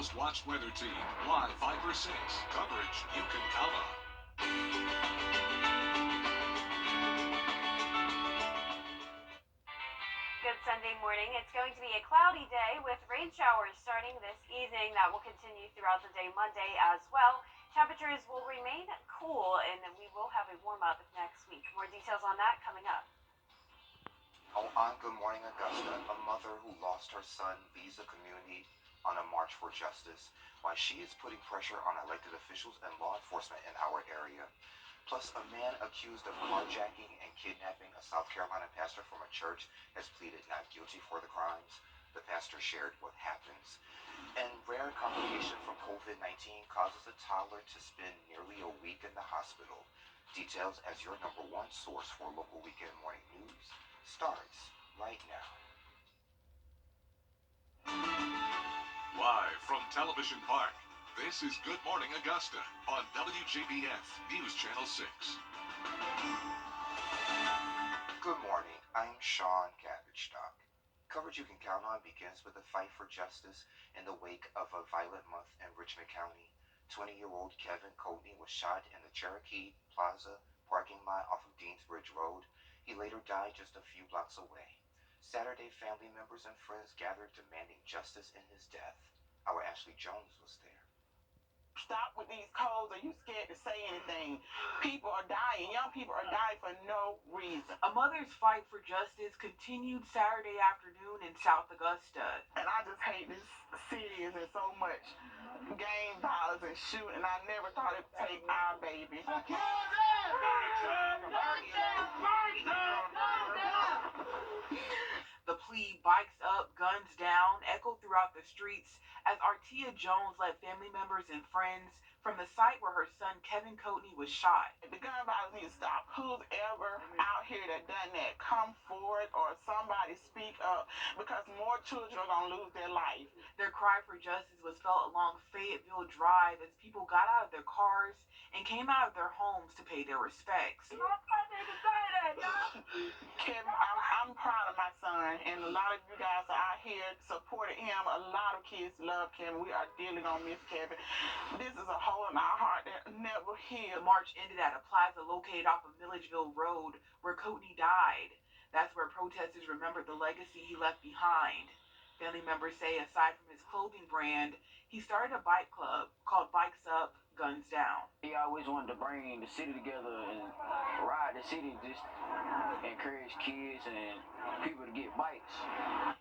most watched weather team, live 5 or 6. Coverage you can count on. Good Sunday morning. It's going to be a cloudy day with rain showers starting this evening. That will continue throughout the day Monday as well. Temperatures will remain cool and we will have a warm up next week. More details on that coming up. On Good Morning Augusta, a mother who lost her son leads the community on a march for justice, while she is putting pressure on elected officials and law enforcement in our area. Plus, a man accused of carjacking and kidnapping a South Carolina pastor from a church has pleaded not guilty for the crimes. The pastor shared what happens. And rare complication from COVID-19 causes a toddler to spend nearly a week in the hospital. Details as your #1 source for local weekend morning news starts right now. Live from Television Park, this is Good Morning Augusta on WJBF News Channel 6. Good morning, I'm Sean Cabbage-Stock. Coverage you can count on begins with a fight for justice in the wake of a violent month in Richmond County. 20-year-old Kevin Courtney was shot in the Cherokee Plaza parking lot off of Deansbridge Road. He later died just a few blocks away. Saturday, family members and friends gathered demanding justice in his death. Our Ashley Jones was there. Stop with these codes. Are you scared to say anything? People are dying. Young people are dying for no reason. A mother's fight for justice continued Saturday afternoon in South Augusta. And I just hate this city. There's so much gang violence and shooting. I never thought it would take our baby. The plea, bikes up, guns down, echoed throughout the streets as Artia Jones led family members and friends from the site where her son Kevin Courtney was shot. The gun violence needs to stop. Who's ever out here that done that, come forward or somebody speak up, because more children are going to lose their life. Their cry for justice was felt along Fayetteville Drive as people got out of their cars and came out of their homes to pay their respects. Kevin, I'm proud of my son, and a lot of you guys are out here supporting him. A lot of kids love Kevin. We are dealing on Miss Kevin. This is a hole in our heart that never healed. The march ended at a plaza located off of Milledgeville Road where Courtney died. That's where protesters remembered the legacy he left behind. Family members say aside from his clothing brand, he started a bike club called Bikes Up, Guns Down. He always wanted to bring the city together and ride the city, just encourage kids and people to get bikes.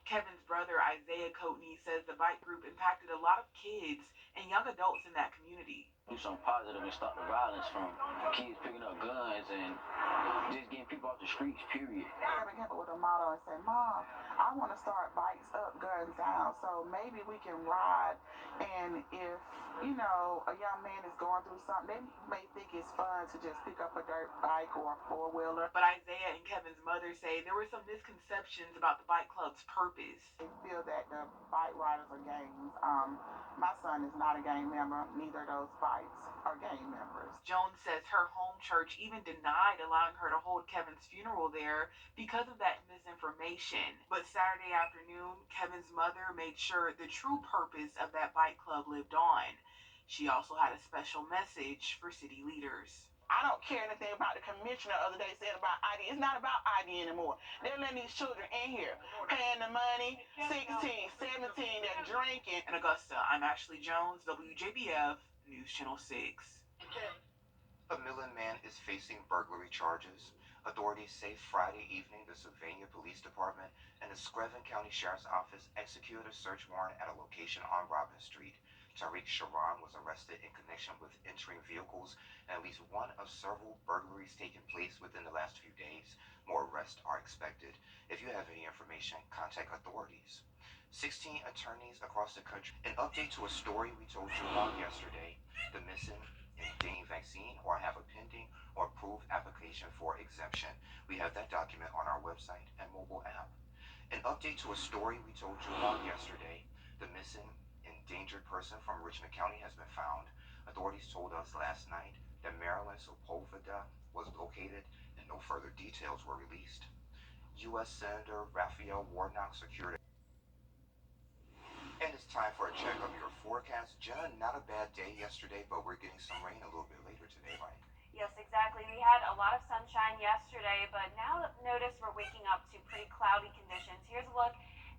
Kevin's brother Isaiah Courtney says the bike group impacted a lot of kids and young adults in that community. Do something positive and stop the violence from kids picking up guns and just getting people off the streets, period. Kevin came up with a motto and said, Mom, I want to start Bikes Up, Guns Down, so maybe we can ride, and if, you know, a young man is going through something, they may think it's fun to just pick up a dirt bike or a four-wheeler. But Isaiah and Kevin's mother say there were some misconceptions about the bike club's purpose. They feel that the bike riders are gangs. My son is not a gang member. Neither of those bikes are gang members. Jones says her home church even denied allowing her to hold Kevin's funeral there because of that misinformation. But Saturday afternoon, Kevin's mother made sure the true purpose of that bike club lived on. She also had a special message for city leaders. I don't care anything about the commissioner the other day saying about ID. It's not about ID anymore. They're letting these children in here, paying the money, 16, 17, they're drinking. In Augusta, I'm Ashley Jones, WJBF News Channel 6. A Millen man is facing burglary charges. Authorities say Friday evening the Sylvania Police Department and the Screven County Sheriff's Office executed a search warrant at a location on Robin Street. Tariq Sharon was arrested in connection with entering vehicles, and at least one of several burglaries taking place within the last few days. More arrests are expected. If you have any information, contact authorities. 16 attorneys across the country. An update to a story we told you about yesterday. The missing and getting vaccine or have a pending or approved application for exemption. We have that document on our website and mobile app. An update to a story we told you about yesterday. The missing endangered person from Richmond County has been found. Authorities told us last night that Marilyn Sepulveda was located and no further details were released. U.S. Senator Raphael Warnock secured. And it's time time for a check of your forecast. Jenna, not a bad day yesterday, but we're getting some rain a little bit later today, right? Yes, exactly. We had a lot of sunshine yesterday, but now notice we're waking up to pretty cloudy conditions. Here's a look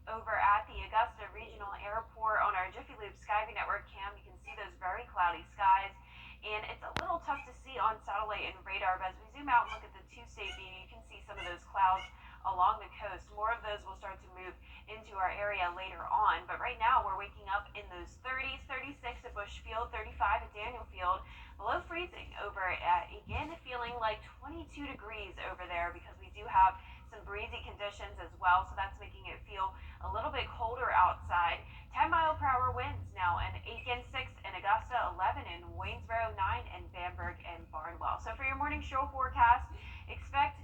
over at the Augusta Regional Airport on our Jiffy Lube Skyway Network cam. You can see those very cloudy skies, and it's a little tough to see on satellite and radar, but as we zoom out and look at the two-state view, you can see some of those clouds along the coast. More of those will start to move into our area later on, but right now we're waking up in those 30s, 36 at Bushfield, 35 at Daniel Field, below freezing over at, again, feeling like 22 degrees over there because we do have some breezy conditions as well, so that's making it feel a little bit colder outside. 10-mile-per-hour winds now in Aiken 6 in Augusta, 11 in Waynesboro, 9 in Bamberg and Barnwell. So for your morning show forecast, expect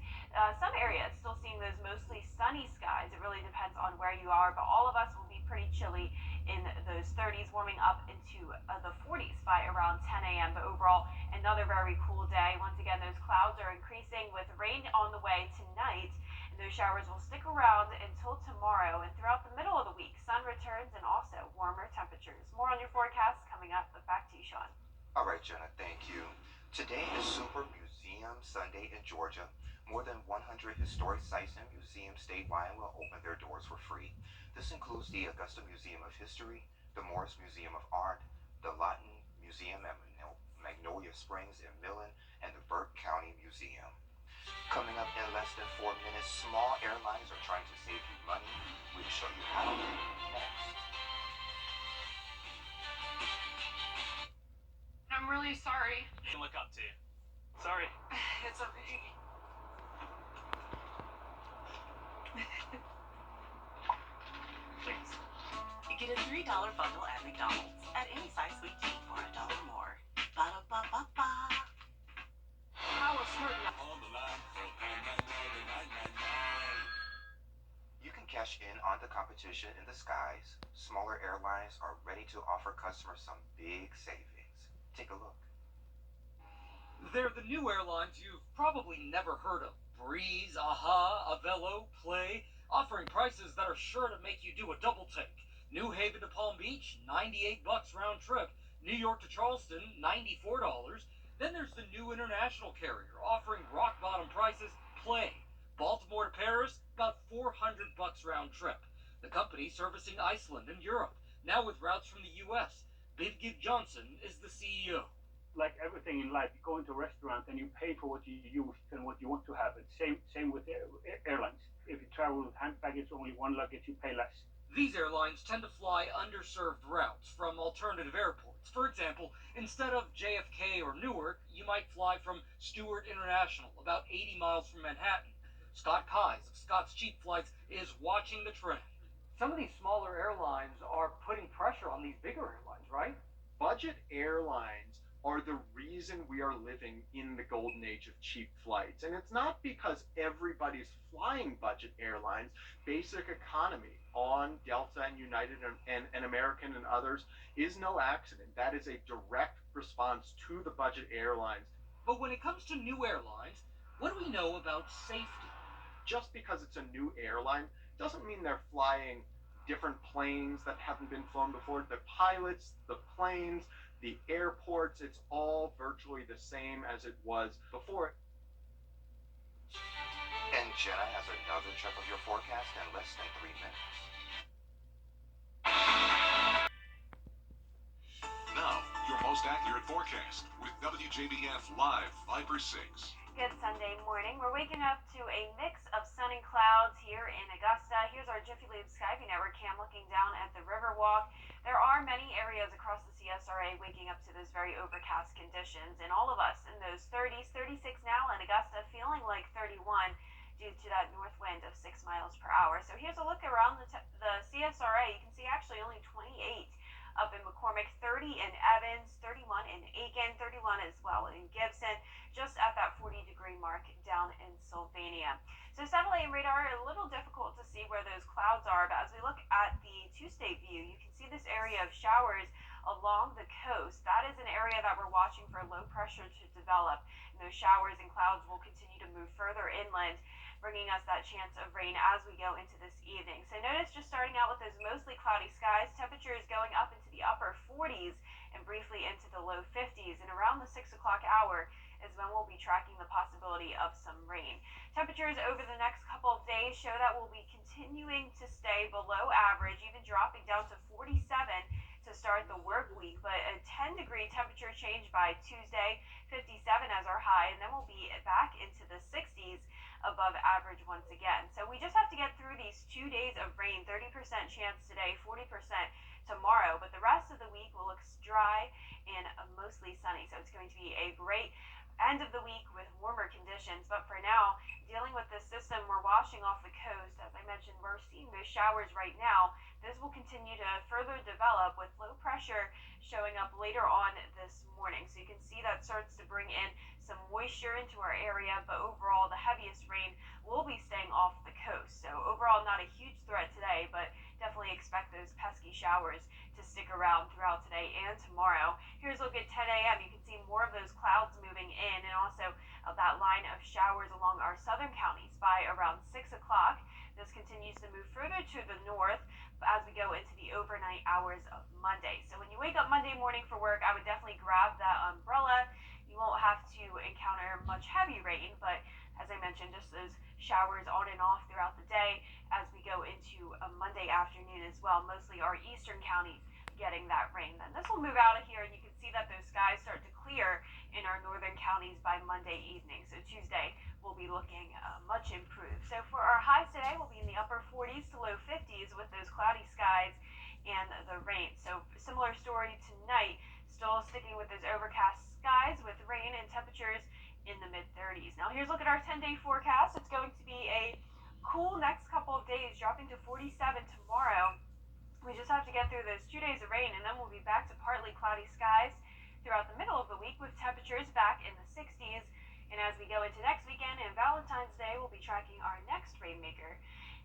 some areas still seeing those mostly sunny skies. It really depends on where you are, but all of us will be pretty chilly in those 30s, warming up into the 40s by around 10 a.m. But overall, another very cool day. Once again, those clouds are increasing with rain on the way tonight, and those showers will stick around until tomorrow. And throughout the middle of the week, sun returns and also warmer temperatures. More on your forecast coming up, but back to you, Sean. All right, Jenna, thank you. Today is Super Museum Sunday in Georgia. More than 100 historic sites and museums statewide will open their doors for free. This includes the Augusta Museum of History, the Morris Museum of Art, the Lawton Museum at Magnolia Springs in Millen, and the Burke County Museum. Coming up in less than 4 minutes, small airlines are trying to save you money. We'll show you how next. I'm really sorry. To look up to. Sorry. It's okay. Please. Get a $3 bundle at McDonald's at any size sweet tea for $1 more. Ba-da-ba-ba-ba. I was hurt. On the line for You can cash in on the competition in the skies. Smaller airlines are ready to offer customers some big savings. Take a look. They're the new airlines you've probably never heard of. Breeze, AHA, Avelo, Play, offering prices that are sure to make you do a double take. New Haven to Palm Beach, $98 round trip. New York to Charleston, $94. Then there's the new international carrier offering rock bottom prices, Play. Baltimore to Paris, about $400 round trip. The company servicing Iceland and Europe, now with routes from the U.S. Birgit Johnson is the CEO. Like everything in life, you go into a restaurant and you pay for what you use and what you want to have. It's same with airlines. If you travel with hand baggage, only one luggage, you pay less. These airlines tend to fly underserved routes from alternative airports. For example, instead of JFK or Newark, you might fly from Stewart International, about 80 miles from Manhattan. Scott Pies of Scott's Cheap Flights is watching the trend. Some of these smaller airlines are putting pressure on these bigger airlines, right? Budget airlines are the reason we are living in the golden age of cheap flights. And it's not because everybody's flying budget airlines. Basic economy on Delta and United and American and others is no accident. That is a direct response to the budget airlines. But when it comes to new airlines, what do we know about safety? Just because it's a new airline doesn't mean they're flying different planes that haven't been flown before. The pilots, the planes, the airports, it's all virtually the same as it was before. And Jenna has another check of your forecast in less than 3 minutes. Now, your most accurate forecast with WJBF Live Viper 6. Good Sunday morning. We're waking up to a mix of sun and clouds here in Augusta. Here's our Jiffy Lube Skyway Network cam looking down at the Riverwalk. There are many areas across the CSRA waking up to those very overcast conditions, and all of us in those 30s, 36 now in Augusta, feeling like 31 due to that north wind of 6 miles per hour. So here's a look around the CSRA. You can see actually only 28 up in McCormick, 30 in Evans, 31 in Aiken, 31 as well in Gibson, just at that 40-degree mark down in Sylvania. So satellite and radar are a little difficult to see where those clouds are, but as we look at the two-state view, you can see this area of showers along the coast. That is an area that we're watching for low pressure to develop, and those showers and clouds will continue to move further inland, bringing us that chance of rain as we go into this evening. So notice just starting out with those mostly cloudy skies, temperatures going up the 6 o'clock hour is when we'll be tracking the possibility of some rain. Temperatures over the next couple of days show that we'll be continuing to stay below average, even dropping down to 47 to start the work week, but a 10-degree temperature change by Tuesday, 57 as our high, and then we'll be back into the 60s above average once again. So we just have to get through these 2 days of rain, 30% chance today, 40% tomorrow, but the rest of the week will look dry and mostly sunny. So it's going to be a great end of the week with warmer conditions, but for now, dealing with this system, we're washing off the coast. As I mentioned, we're seeing those showers right now. This will continue to further develop with low pressure showing up later on this morning. So you can see that starts to bring in some moisture into our area, but overall the heaviest rain will be staying off the coast. So overall not a huge threat today, but definitely expect those pesky showers to stick around throughout today and tomorrow. Here's a look at 10 a.m. You can see more of those clouds moving in, and also that line of showers along our southern counties by around 6 o'clock. This continues to move further to the north as we go into the overnight hours of Monday. So when you wake up Monday morning for work, I would definitely grab that umbrella. You won't have to encounter much heavy rain, but as I mentioned, just those showers on and off throughout the day as we go into a Monday afternoon as well. Mostly our eastern counties getting that rain. Then this will move out of here, and you can see that those skies start to clear in our northern counties by Monday evening. So Tuesday will be looking much improved. So for our highs today, we'll be in the upper 40s to low 50s with those cloudy skies and the rain. So similar story tonight, still sticking with those overcast skies with rain and temperatures in the mid-30s. Now here's a look at our 10-day forecast. It's going to be a cool next couple of days, dropping to 47 tomorrow. We just have to get through those 2 days of rain, and then we'll be back to partly cloudy skies throughout the middle of the week with temperatures back in the 60s. And as we go into next weekend and Valentine's Day, we'll be tracking our next rainmaker.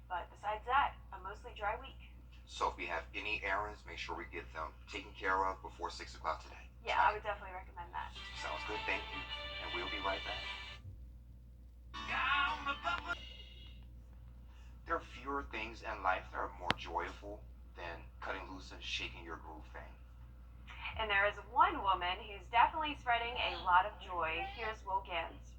But besides that, a mostly dry week. So if we have any errands, make sure we get them taken care of before 6 o'clock today. Yeah, I would definitely recommend that. Sounds good, thank you. And we'll be right back. There are fewer things in life that are more joyful than cutting loose and shaking your groove thing. And there is one woman who's definitely spreading a lot of joy. Here's Will Gans.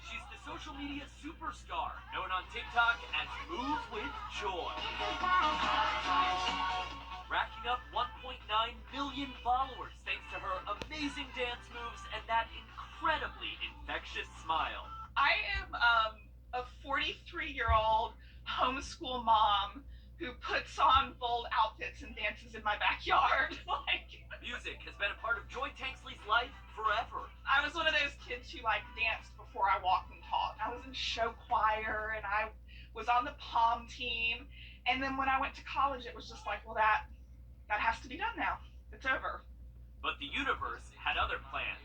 She's the social media superstar, known on TikTok as Move with Joy. Racking up 1.9 million followers thanks to her amazing dance moves and that incredibly infectious smile. I am a 43-year-old homeschool mom who puts on bold outfits and dances in my backyard. Music has been a part of Joy Tanksley's life forever. I was one of those kids who danced before I walked and talked. I was in show choir and I was on the pom team. And then when I went to college, it was just like, well, that has to be done now. It's over. But the universe had other plans.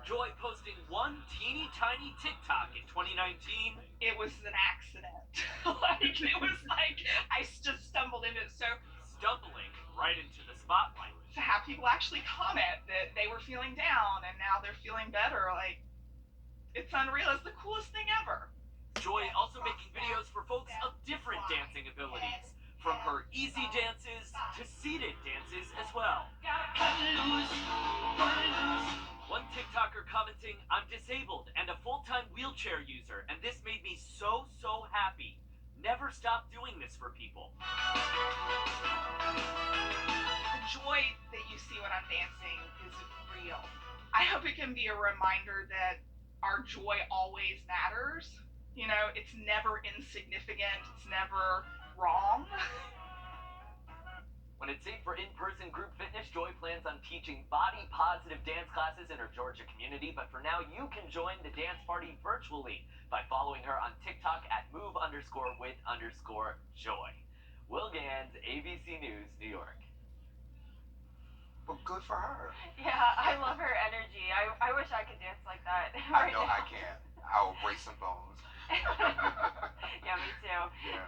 Joy posting one teeny tiny TikTok in 2019. It was an accident. It was I just stumbled into it. So stumbling right into the spotlight. To have people actually comment that they were feeling down and now they're feeling better, it's unreal. It's the coolest thing ever. Joy also making videos for folks of different dancing abilities. From her easy dances to seated dances as well. One TikToker commenting, "I'm disabled and a full-time wheelchair user, and this made me so happy. Never stop doing this for people." The joy that you see when I'm dancing is real. I hope it can be a reminder that our joy always matters. It's never insignificant. It's never wrong. When it's safe for in-person group fitness, Joy plans on teaching body-positive dance classes in her Georgia community, but for now, you can join the dance party virtually by following her on TikTok at move_with_joy. Will Gans, ABC News, New York. Well, good for her. Yeah, I love her energy. I wish I could dance like that. I know I can. I'll break some bones. Yeah, me too. Yeah.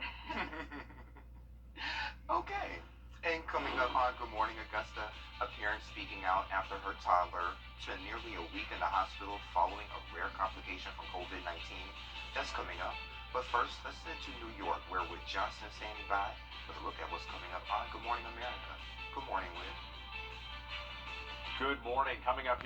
Okay. And coming up on Good Morning Augusta, a parent speaking out after her toddler spent nearly a week in the hospital following a rare complication from COVID-19. That's coming up. But first, let's head to New York, where Whit Johnson is standing by with a look at what's coming up on Good Morning America. Good Good morning. Coming up here.